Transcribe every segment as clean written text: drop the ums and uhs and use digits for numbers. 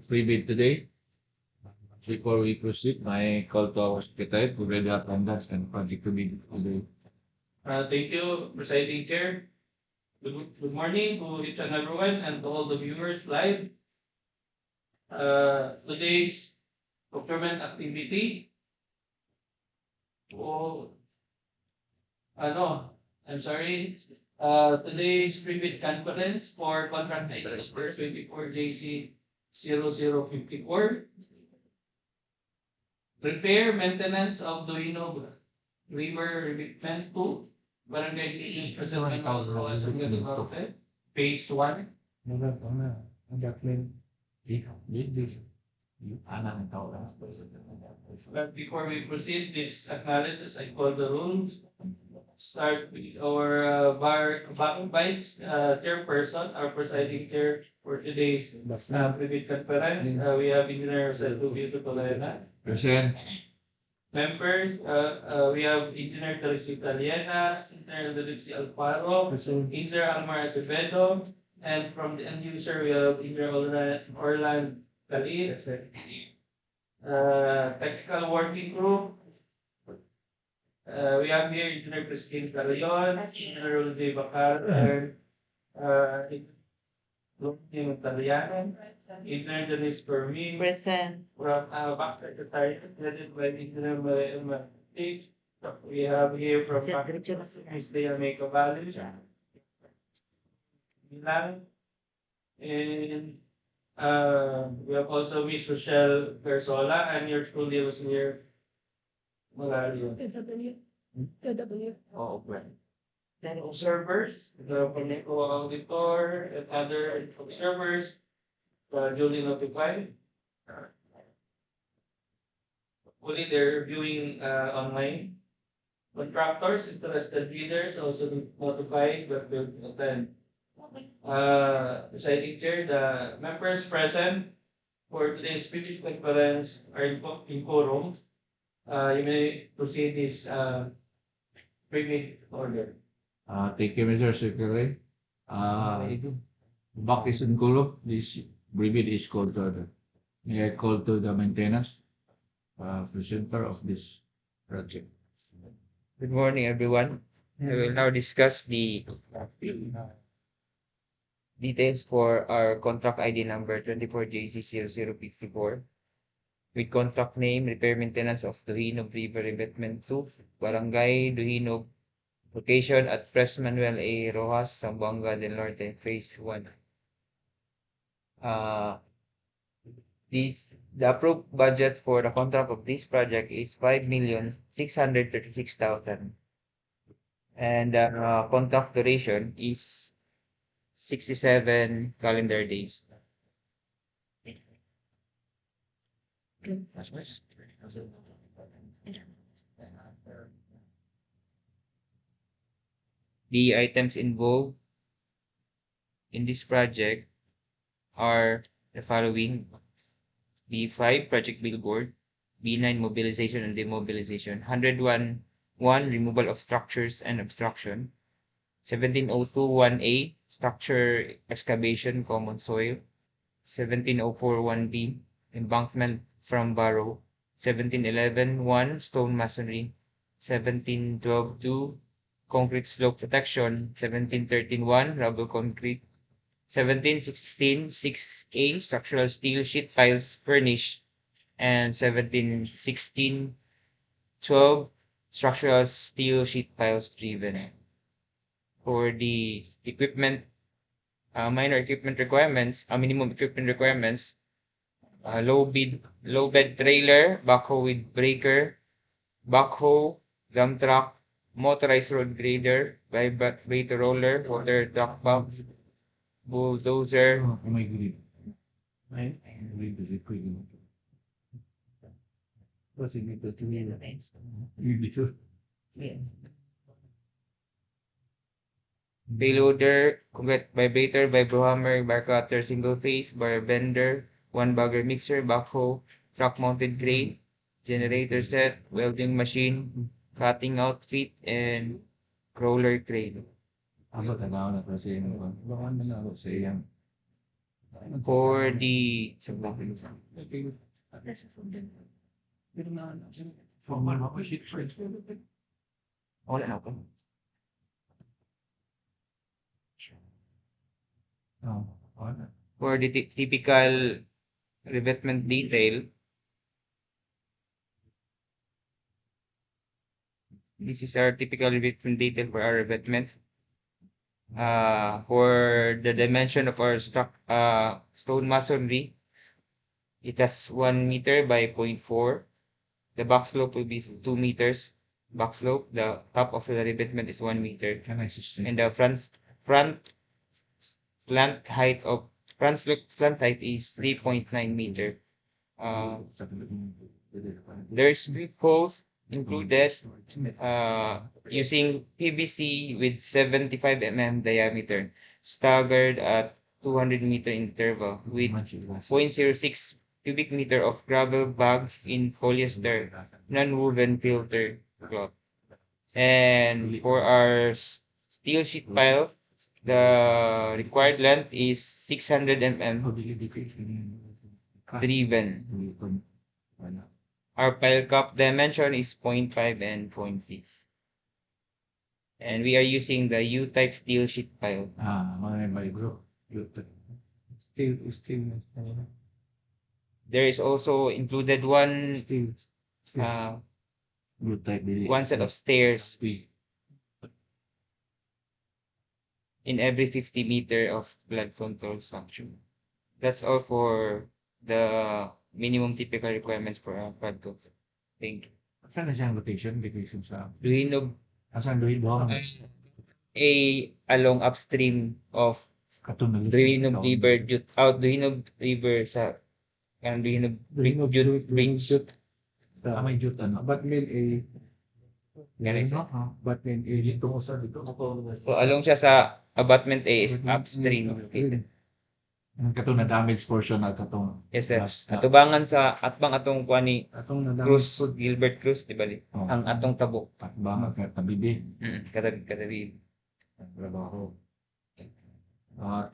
freebie today. Before we proceed, my call to our secretary to read the attendance and project to be today. Thank you, Presiding Chair. Good morning to each and everyone and to all the viewers live. Today's procurement activity. Oh, I'm sorry. Today's private conference for contract number 24 JC 0054. Repair maintenance of Dohinob River Revetment 2. Barangay President Norte. Phase 1. But before we proceed, this analysis, I call the rules. Start with our vice chairperson, our presiding chair for today's private conference. We have Engineer Sergio Tolena. Present. Members, we have Engineer Teresita Liena, Engineer Lucy Alfaro, Engineer Almar Acevedo, and from the end user, we have Engineer Orland Khalid, technical working group. We have here Engineer Christine Carayon, Engineer J. Bacar, and Engineer Italiano, Engineer Denise Fermin, Present. from back secretary, headed by Engineer Manuel. We have here from Ms. Dea May Cavalli, Milan, and we have also Miss Rochelle Persola, and your truly was near Malario. Oh, okay. Then observers, the political auditor, and other observers, duly notified. Hopefully they're viewing online. Contractors, interested readers also notified that will attend. Presiding Chair, the members present for today's speech conference are in quorum. You may proceed this private order. Thank you, Mr. Secretary. Back is in Kulo. This brevet is called to order. May I call to the maintenance presenter of this project. Good morning, everyone. We will now discuss the details for our contract ID number 24JC0054 with contract name Repair Maintenance of Dohinob River Revetment 2, Barangay Dohinob, location at Pres Manuel A. Roxas, Zamboanga del Norte, Phase 1. The approved budget for the contract of this project is 5,636,000, and contract duration is 67 calendar days. The items involved in this project are the following: B5 project billboard, B9 mobilization and demobilization, 101 removal of structures and obstruction, 17021A structure excavation common soil, 17041B embankment from barrow, 17111 stone masonry, 17122 concrete slope protection, 17131 rubble concrete, 17166A structural steel sheet piles furnish, and 17162 structural steel sheet piles driven. For the equipment, minor equipment requirements, minimum equipment requirements, low bed trailer, backhoe with breaker, backhoe, dump truck, motorized road grader, vibrator roller, water truck pumps, bulldozer. My grid. My grid is equivalent. What's it need to do? Payloader, vibrator, vibrohammer, bar cutter, single phase, bar bender, one bagger mixer, backhoe, truck mounted crane, generator set, welding machine, cutting outfit, and roller crane. Ako, tanaw na kasi yung baka na ako sa iyang For the wala na ako. For the typical revetment detail, this is our typical revetment detail for our revetment. For the dimension of our stone masonry, it has 1 meter by 0.4. The back slope will be 2 meters. Back slope, the top of the revetment is 1 meter. And the front slant height is 3.9 meter. There's 3 poles included using PVC with 75 mm diameter, staggered at 200 meter interval with 0.06 cubic meter of gravel bags in polyester non-woven filter cloth. And for our steel sheet pile, the required length is 600 mm driven. Our pile cup dimension is 0.5 and 0.6. And we are using the U-type steel sheet pile. My bro. There is also included one set of stairs in every 50 meter of blood control structure. That's all for the minimum typical requirements for our blood control. Thank you. Saan na siyang location? Location sa... Dohinob, Asan Dohinob? along upstream of Dohinob River, Dohinob River sa Dohinob Bridge. May jut ano? But mean a Ganun siya. but mean a Dito ko sa dito. So along siya sa abutment A is upstream. Katong na damage portion na katong. Yes sir. Last, Atubangan sa atbang atong kuani atong nadam Cruz, Gilbert Cruz, di ba? Oh. Ang atong tabok. Takbangan ka tabibi. Katabi. Trabaho.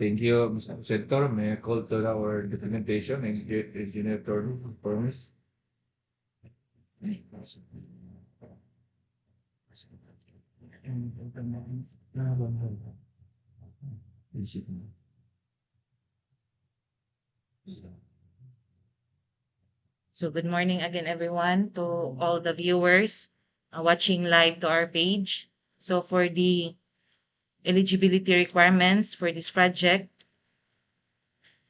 Thank you, Mr. Senator. May I call to our documentation and engineer permits. So good morning again, everyone, to all the viewers watching live to our page. So for the eligibility requirements for this project,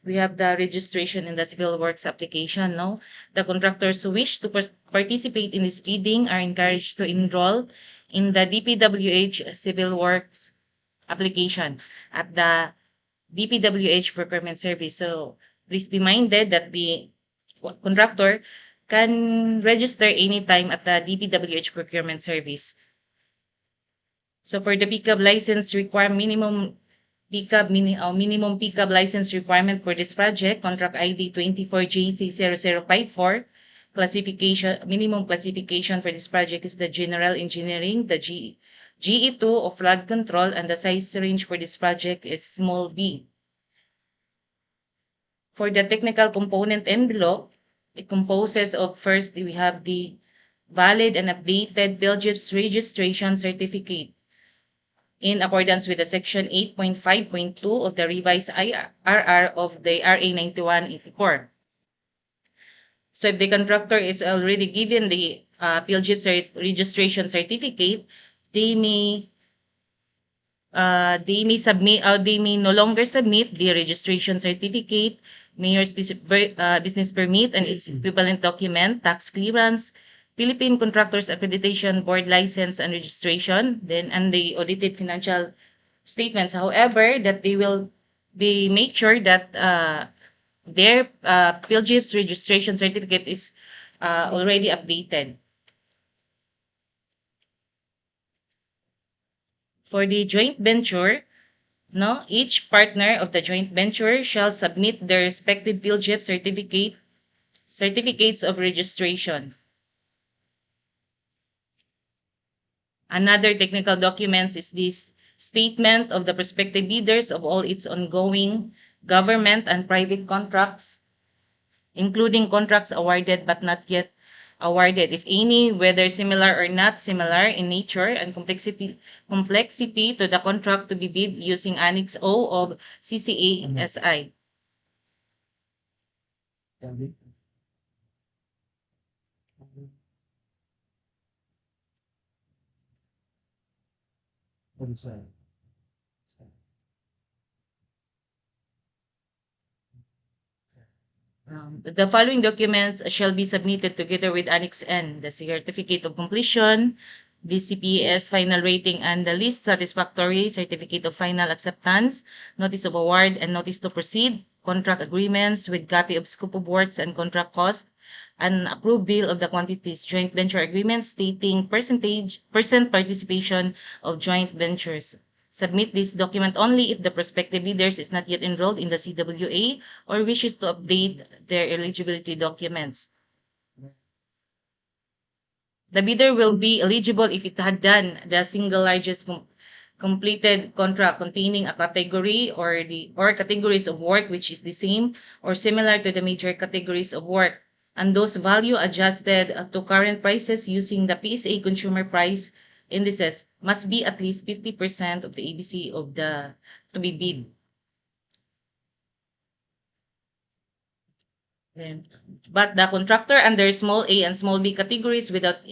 we have the registration in the civil works application. No, the contractors who wish to participate in this bidding are encouraged to enroll in the DPWH civil works application at the DPWH procurement service. So please be minded that the contractor can register anytime at the DPWH procurement service. So for the pickup license minimum pickup license requirement for this project, contract ID 24JC0054, minimum classification for this project is the general engineering, the GE2 of flood control, and the size range for this project is small b. For the technical component envelope, it composes of, first, we have the valid and updated PhilGIPS registration certificate in accordance with the section 8.5.2 of the revised IRR of the RA 9184. So if the contractor is already given the PhilGIPS registration certificate, they may no longer submit the registration certificate, mayor's business permit and its equivalent document, tax clearance, Philippine Contractors Accreditation Board license and registration, and the audited financial statements. However, that they make sure that their PhilGIPS registration certificate is already updated. For the joint venture, each partner of the joint venture shall submit their respective PhilGIPS certificates of registration. Another technical documents is this statement of the prospective bidders of all its ongoing government and private contracts, including contracts awarded but not yet awarded, if any, whether similar or not similar in nature and complexity to the contract to be bid using Annex O of CCASI. The following documents shall be submitted together with Annex N, the Certificate of Completion, the CPS final rating, and the least satisfactory Certificate of Final Acceptance, Notice of Award, and Notice to Proceed, contract agreements with copy of scope of works and contract cost, an approved bill of the quantities, joint venture agreements stating percent participation of joint ventures. Submit this document only if the prospective bidders is not yet enrolled in the CWA or wishes to update their eligibility documents. The bidder will be eligible if it had done the single largest completed contract containing a category or categories of work which is the same or similar to the major categories of work, and those value adjusted to current prices using the PSA consumer price indices must be at least 50% of the ABC of the to be bid. But the contractor under small a and small b categories without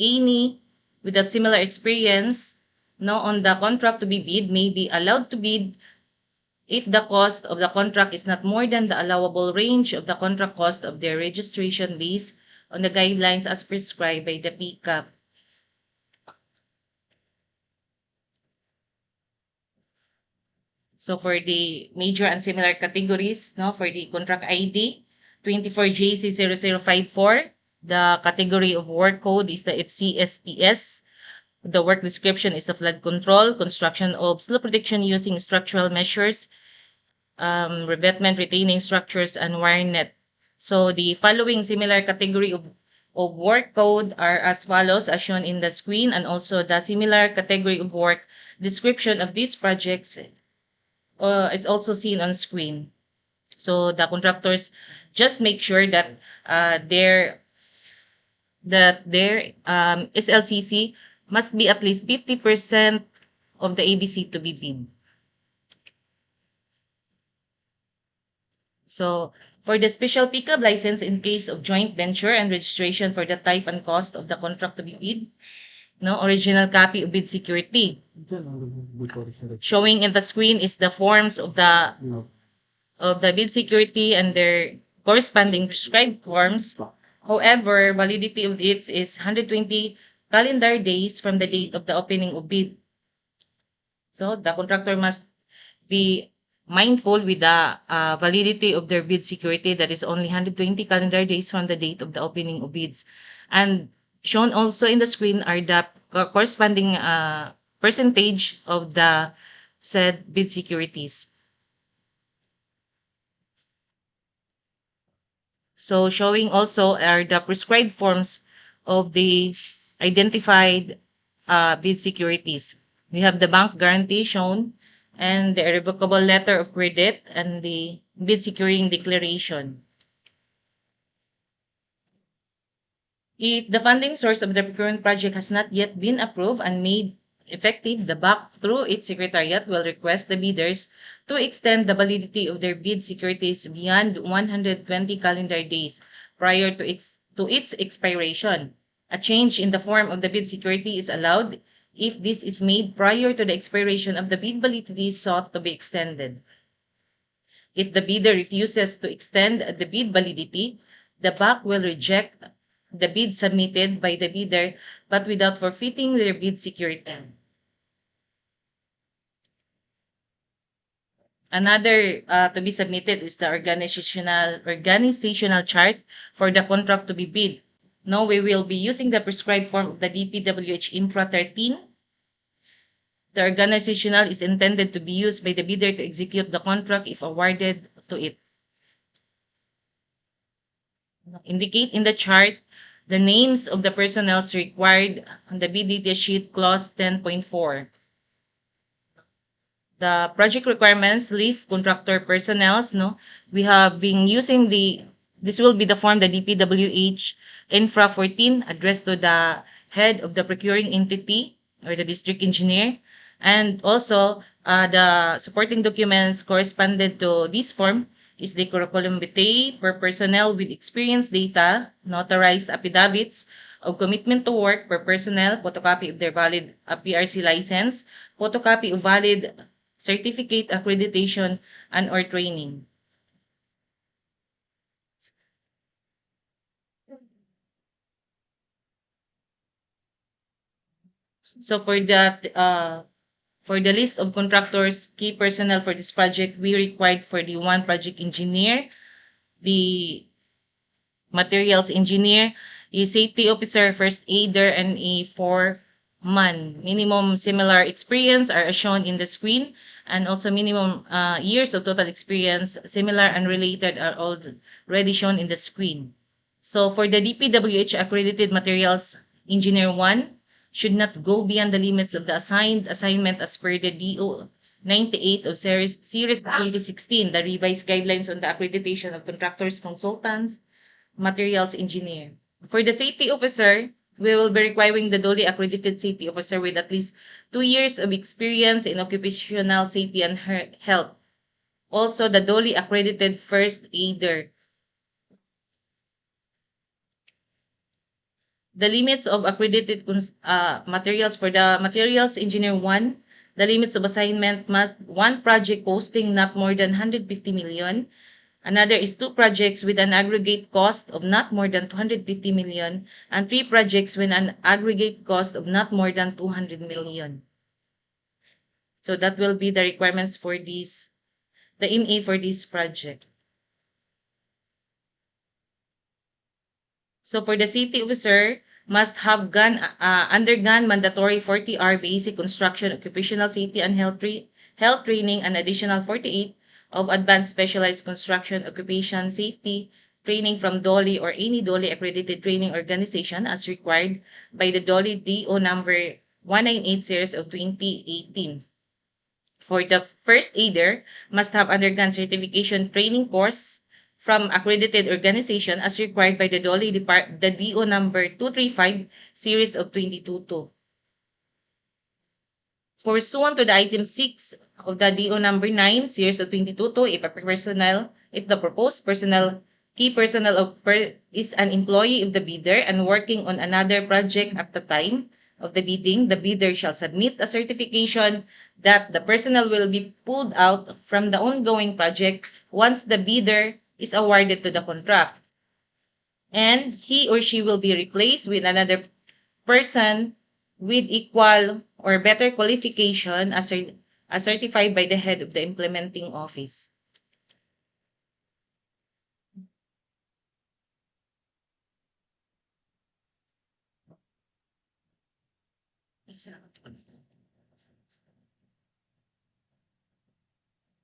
similar experience on the contract to be bid may be allowed to bid if the cost of the contract is not more than the allowable range of the contract cost of their registration based on the guidelines as prescribed by the PCAP. So for the major and similar categories, for the contract ID 24JC0054, the category of work code is the FCSPS. The work description is the flood control, construction of slope protection using structural measures, revetment, retaining structures, and wire net. So the following similar category of work code are as follows, as shown in the screen, and also the similar category of work description of these projects is also seen on screen. So the contractors just make sure that their SLCC must be at least 50% of the ABC to be bid. So for the special pickup license in case of joint venture and registration for the type and cost of the contract to be bid, original copy of bid security. Showing in the screen is the forms of the bid security and their corresponding prescribed forms. However, validity of it is 120 calendar days from the date of the opening of bid. So the contractor must be mindful with the validity of their bid security that is only 120 calendar days from the date of the opening of bids. And shown also in the screen are the corresponding percentage of the said bid securities. So showing also are the prescribed forms of the identified bid securities. We have the bank guarantee shown and the irrevocable letter of credit and the bid securing declaration. If the funding source of the procurement project has not yet been approved and made effective, the BAC through its secretariat will request the bidders to extend the validity of their bid securities beyond 120 calendar days prior to its expiration. A change in the form of the bid security is allowed if this is made prior to the expiration of the bid validity sought to be extended. If the bidder refuses to extend the bid validity, the BAC will reject the bid submitted by the bidder but without forfeiting their bid security. Another to be submitted is the organizational chart for the contract to be bid. Now we will be using the prescribed form of the DPWH Infra 13. The organizational is intended to be used by the bidder to execute the contract if awarded to it. Indicate in the chart the names of the personnel required on the bid data sheet clause 10.4. the project requirements list contractor personnels, no? We have been using this will be the form, the DPWH Infra 14, addressed to the head of the procuring entity or the district engineer. And also, the supporting documents corresponded to this form is the curriculum vitae per personnel with experience data, notarized affidavits of commitment to work per personnel, photocopy of their valid PRC license, photocopy of valid certificate accreditation and or training. So for the list of contractors, key personnel for this project, we required for the one project engineer, the materials engineer, a safety officer, first aider, and a foreman. Minimum similar experience are shown in the screen, and also minimum years of total experience, similar and related, are already shown in the screen. So for the DPWH accredited materials engineer 1, should not go beyond the limits of the assignment as per the DEO 98 of Series 2016, the revised guidelines on the accreditation of contractors, consultants, materials engineer. For the safety officer, we will be requiring the duly accredited safety officer with at least 2 years of experience in occupational safety and health. Also, the duly accredited first aider. The limits of accredited materials for the materials engineer 1, the limits of assignment must one project costing not more than 150 million. Another is 2 projects with an aggregate cost of not more than 250 million, and 3 projects with an aggregate cost of not more than 200 million. So that will be the requirements for this, the MA for this project. So for the safety officer, must have undergone mandatory 40-hour basic construction, occupational safety and health training, and additional 48 of advanced specialized construction occupation safety training from DOLI or any DOLI accredited training organization as required by the DOLI DO number 198 series of 2018. For the first aider, must have undergone certification training course from accredited organization as required by the DOLI the DO number 235 series of 2022. Pursuant to the item 6 of the DO number 9 series of 2022, if the proposed key personnel is an employee of the bidder and working on another project at the time of the bidding, the bidder shall submit a certification that the personnel will be pulled out from the ongoing project once the bidder is awarded to the contract, and he or she will be replaced with another person with equal or better qualification as certified by the head of the implementing office.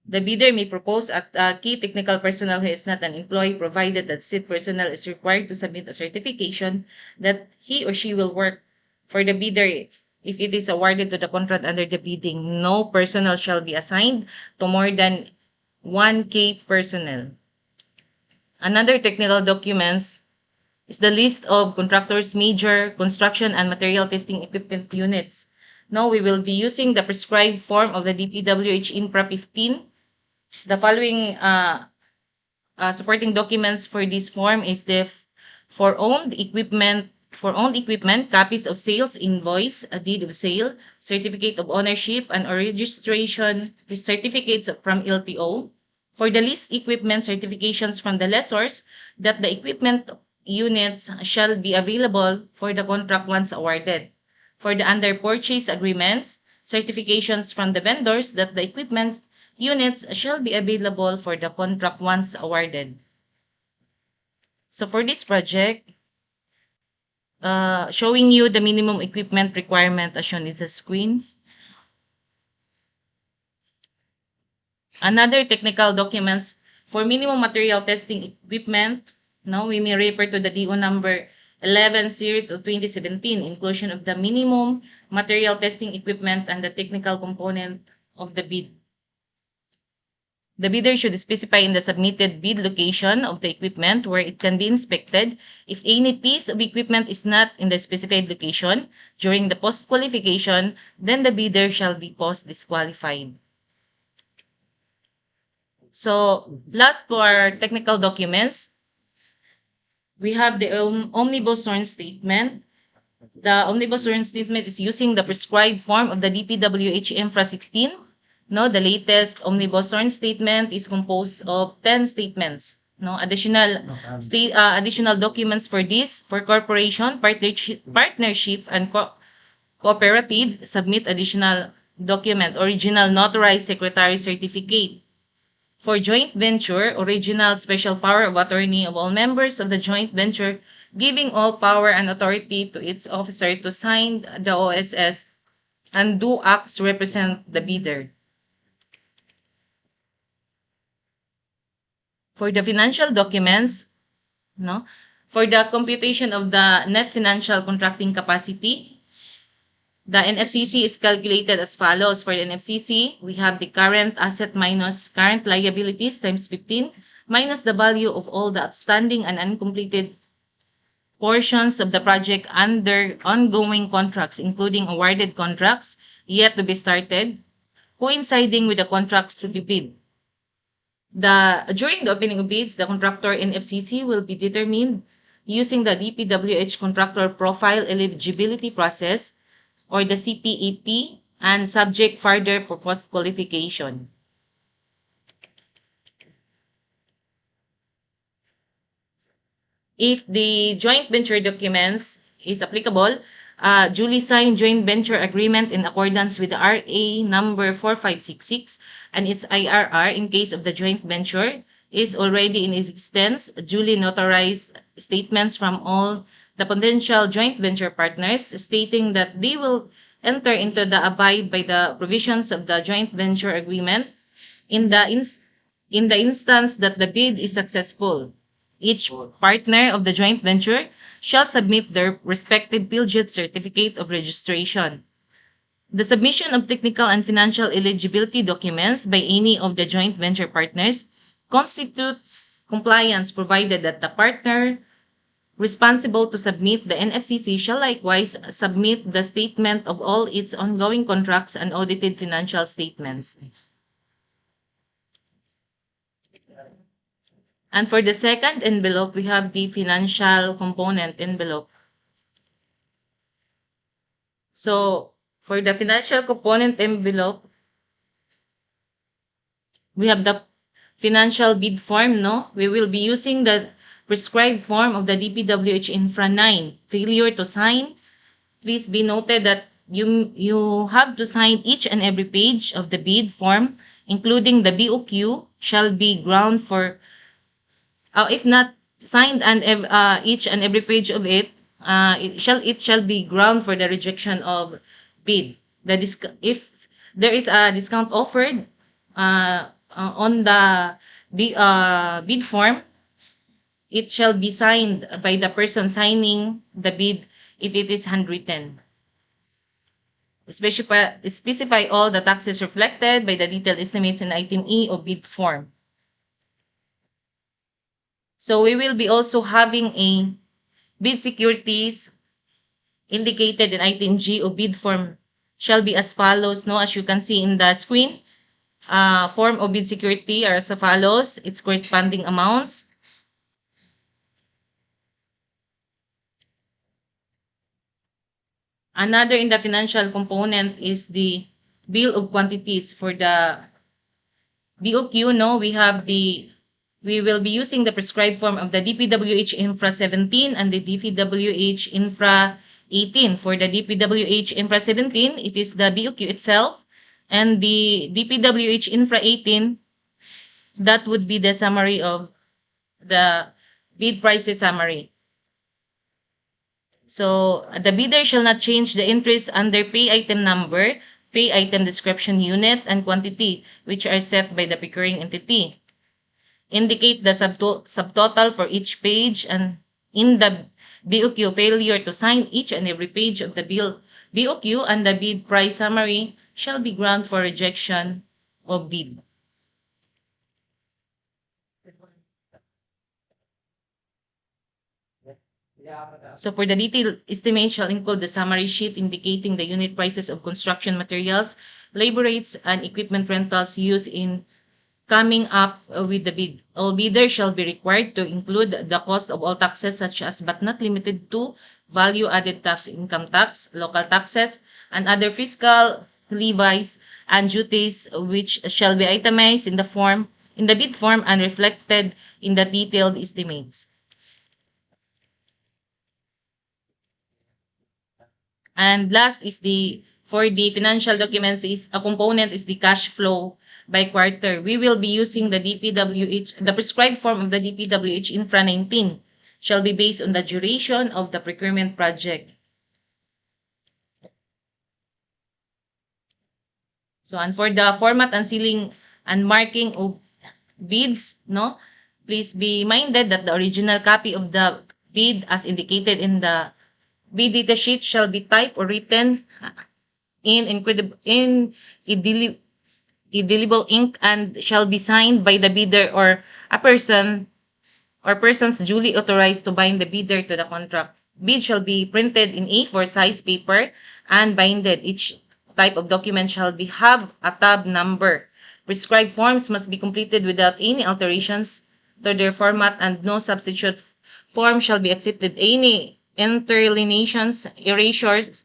The bidder may propose a key technical personnel who is not an employee, provided that said personnel is required to submit a certification that he or she will work for the bidder if it is awarded to the contract under the bidding. No personnel shall be assigned to more than 1K personnel. Another technical documents is the list of contractors' major construction and material testing equipment units. Now we will be using the prescribed form of the DPWH Infra 15. The following supporting documents for this form is the for owned equipment, copies of sales invoice, a deed of sale, certificate of ownership, and registration certificates from LTO. For the leased equipment, certifications from the lessors that the equipment units shall be available for the contract once awarded. For the under purchase agreements, certifications from the vendors that the equipment units shall be available for the contract once awarded. So for this project, showing you the minimum equipment requirement as shown in the screen. Another technical documents for minimum material testing equipment. Now we may refer to the DO number 11 series of 2017, inclusion of the minimum material testing equipment and the technical component of the bid. The bidder should specify in the submitted bid location of the equipment where it can be inspected. If any piece of equipment is not in the specified location during the post-qualification, then the bidder shall be post-disqualified. So, last for technical documents, we have the Omnibus Sworn Statement. The Omnibus Sworn Statement is using the prescribed form of the DPWH Infra 16. No, the latest Omnibus Sworn Statement is composed of 10 statements. No, additional documents for this, for corporation, partnership, and cooperative, submit additional document, original notarized secretary certificate. For joint venture, original special power of attorney of all members of the joint venture, giving all power and authority to its officer to sign the OSS and do acts represent the bidder. For the financial documents, no, for the computation of the net financial contracting capacity, the NFCC is calculated as follows. For the NFCC, we have the current asset minus current liabilities times 15 minus the value of all the outstanding and uncompleted portions of the project under ongoing contracts, including awarded contracts yet to be started, coinciding with the contracts to be bid. During the opening of bids, the contractor in FCC will be determined using the DPWH contractor profile eligibility process or the CPEP and subject further proposed qualification. If the joint venture documents is applicable, duly signed joint venture agreement in accordance with the RA number 4566 and its IRR in case of the joint venture is already in existence, duly notarized statements from all the potential joint venture partners stating that they will enter into the abide by the provisions of the joint venture agreement in the instance that the bid is successful. Each partner of the joint venture shall submit their respective PhilJet certificate of registration. The submission of technical and financial eligibility documents by any of the joint venture partners constitutes compliance provided that the partner responsible to submit the NFCC shall likewise submit the statement of all its ongoing contracts and audited financial statements. And for the second envelope, we have the financial component envelope. So, for the financial component envelope, we have the financial bid form, no? We will be using the prescribed form of the DPWH Infra 9. Failure to sign. Please be noted that you have to sign each and every page of the bid form, including the BOQ, shall be ground for if not signed and each and every page of it, it shall be ground for the rejection of bid. If there is a discount offered on the bid form, it shall be signed by the person signing the bid if it is handwritten. Specify all the taxes reflected by the detailed estimates in item E of bid form. So we will be also having a bid securities indicated in item G of bid form shall be as follows. No, as you can see in the screen, form of bid security are as follows. Its corresponding amounts. Another in the financial component is the bill of quantities. For the BOQ, no, we will be using the prescribed form of the DPWH Infra 17 and the DPWH Infra 18. For the DPWH Infra 17, it is the BOQ itself, and the DPWH Infra 18, that would be the summary of the bid prices summary. So, the bidder shall not change the entries under pay item number, pay item description unit, and quantity, which are set by the procuring entity. Indicate the subtotal for each page, and in the BOQ, failure to sign each and every page of the BOQ and the bid price summary shall be ground for rejection of bid. So for the detailed estimate shall include the summary sheet indicating the unit prices of construction materials, labor rates, and equipment rentals used in coming up with the bid. All bidders shall be required to include the cost of all taxes such as but not limited to value-added tax, income tax, local taxes, and other fiscal levies and duties which shall be itemized in the bid form and reflected in the detailed estimates. And last is for the financial documents is a component is the cash flow by quarter. We will be using the DPWH, the prescribed form of the DPWH Infra 19 shall be based on the duration of the procurement project. So, and for the format and sealing and marking of bids, no, please be minded that the original copy of the bid as indicated in the bid data sheet shall be typed or written in indelible ink and shall be signed by the bidder or a person or persons duly authorized to bind the bidder to the contract. Bid shall be printed in A4 size paper and binded. Each type of document shall have a tab number. Prescribed forms must be completed without any alterations to their format and no substitute form shall be accepted. Any interlineations, erasures,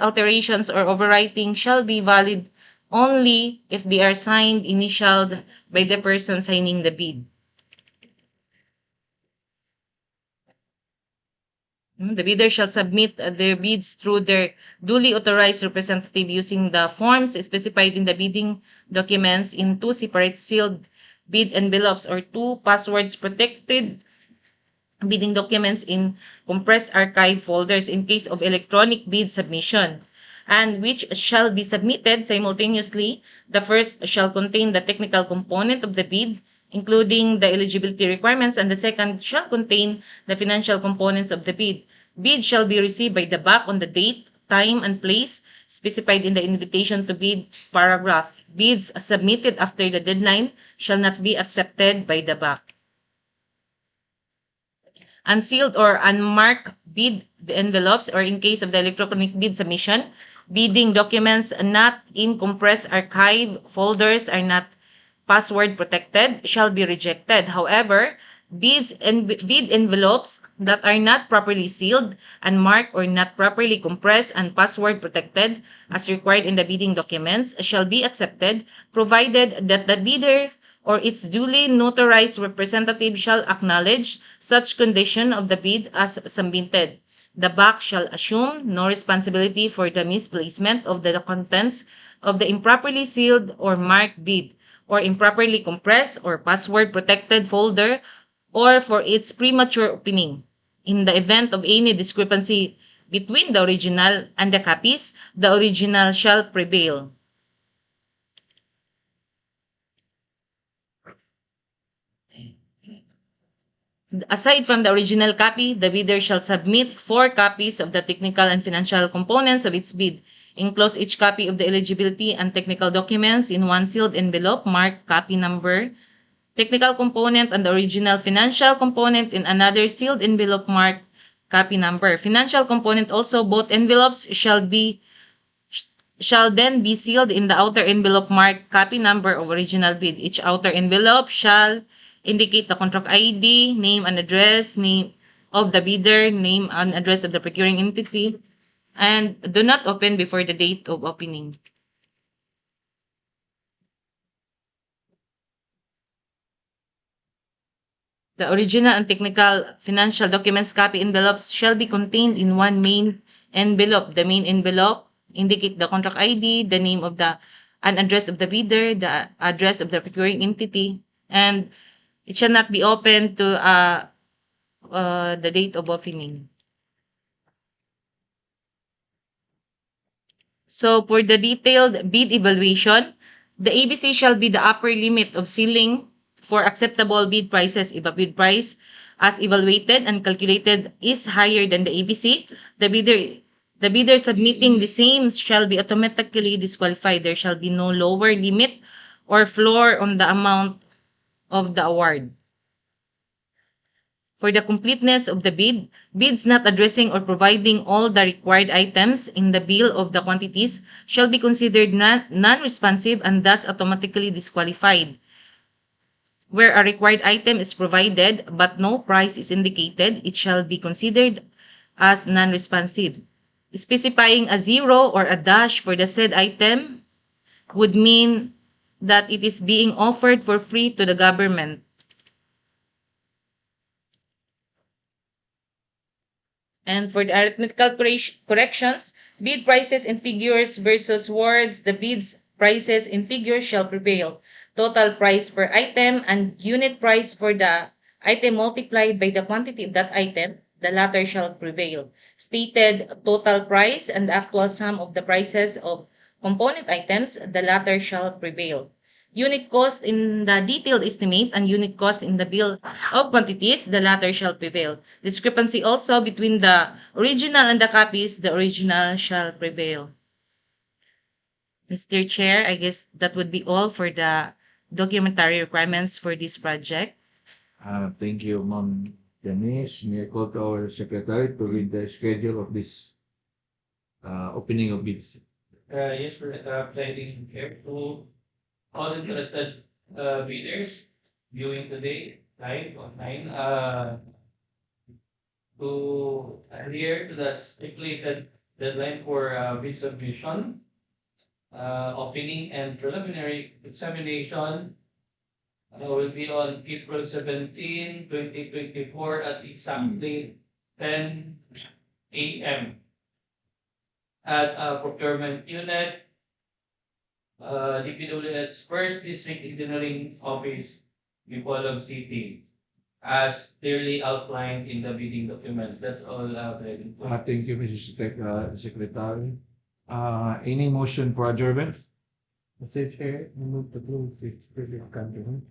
alterations, or overwriting shall be valid only if they are signed, initialed by the person signing the bid. The bidder shall submit their bids through their duly authorized representative using the forms specified in the bidding documents in 2 separate sealed bid envelopes or 2 passwords protected bidding documents in compressed archive folders in case of electronic bid submission, and which shall be submitted simultaneously. The first shall contain the technical component of the bid, including the eligibility requirements, and the second shall contain the financial components of the bid. Bid shall be received by the back on the date, time, and place specified in the invitation to bid paragraph. Bids submitted after the deadline shall not be accepted by the back. Unsealed or unmarked bid envelopes, or in case of the electronic bid submission, bidding documents not in compressed archive folders are not password protected, shall be rejected. However, bid envelopes that are not properly sealed, unmarked, or not properly compressed and password protected as required in the bidding documents shall be accepted, provided that the bidder or its duly notarized representative shall acknowledge such condition of the bid as submitted. The back shall assume no responsibility for the misplacement of the contents of the improperly sealed or marked bid or improperly compressed or password protected folder or for its premature opening. In the event of any discrepancy between the original and the copies, the original shall prevail. Aside from the original copy, the bidder shall submit 4 copies of the technical and financial components of its bid. Enclose each copy of the eligibility and technical documents in one sealed envelope marked copy number, technical component and the original financial component in another sealed envelope marked copy number. Financial component also, both envelopes shall then be sealed in the outer envelope marked copy number of original bid. Each outer envelope shall indicate the contract ID, name and address, name of the bidder, name and address of the procuring entity, and do not open before the date of opening. The original and technical financial documents copy envelopes shall be contained in one main envelope. The main envelope indicate the contract ID, the name of the and address of the bidder, the address of the procuring entity, and it shall not be open to the date of opening. So for the detailed bid evaluation, the ABC shall be the upper limit of ceiling for acceptable bid prices. If a bid price as evaluated and calculated is higher than the ABC, the bidder submitting the same shall be automatically disqualified. There shall be no lower limit or floor on the amount of the award. For the completeness of the bid, bids not addressing or providing all the required items in the bill of the quantities shall be considered non-responsive and thus automatically disqualified. Where a required item is provided but no price is indicated, it shall be considered as non-responsive. Specifying a zero or a dash for the said item would mean that it is being offered for free to the government. And for the arithmetical corrections, bid prices in figures versus words, the bids prices in figures shall prevail. Total price per item and unit price for the item multiplied by the quantity of that item, the latter shall prevail. Stated total price and the actual sum of the prices of component items, the latter shall prevail. Unit cost in the detailed estimate and unit cost in the bill of quantities, the latter shall prevail. Discrepancy also between the original and the copies, the original shall prevail. Mr. Chair, I guess that would be all for the documentary requirements for this project. Thank you, Ma'am Janice. May I call to our secretary to read the schedule of this opening of bids. Yes, we're planning here to all interested bidders viewing today live online to adhere to the stipulated deadline for bid submission. Opening and preliminary examination will be on April 17, 2024 at exactly 10 a.m. at Procurement Unit, DPWH First District Engineering Office, Bacolod City, as clearly outlined in the bidding documents. That's all, Freddy. Thank you, Mrs. Secretary. Any motion for adjournment? Mr. Chair, I move to close this previous conference.